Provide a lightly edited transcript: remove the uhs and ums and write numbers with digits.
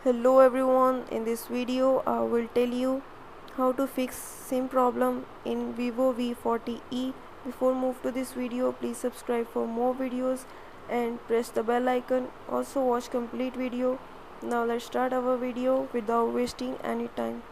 Hello everyone, in this video I will tell you how to fix same problem in Vivo V40e. Before move to this video, please subscribe for more videos and press the bell icon. Also watch complete video. Now let's start our video without wasting any time.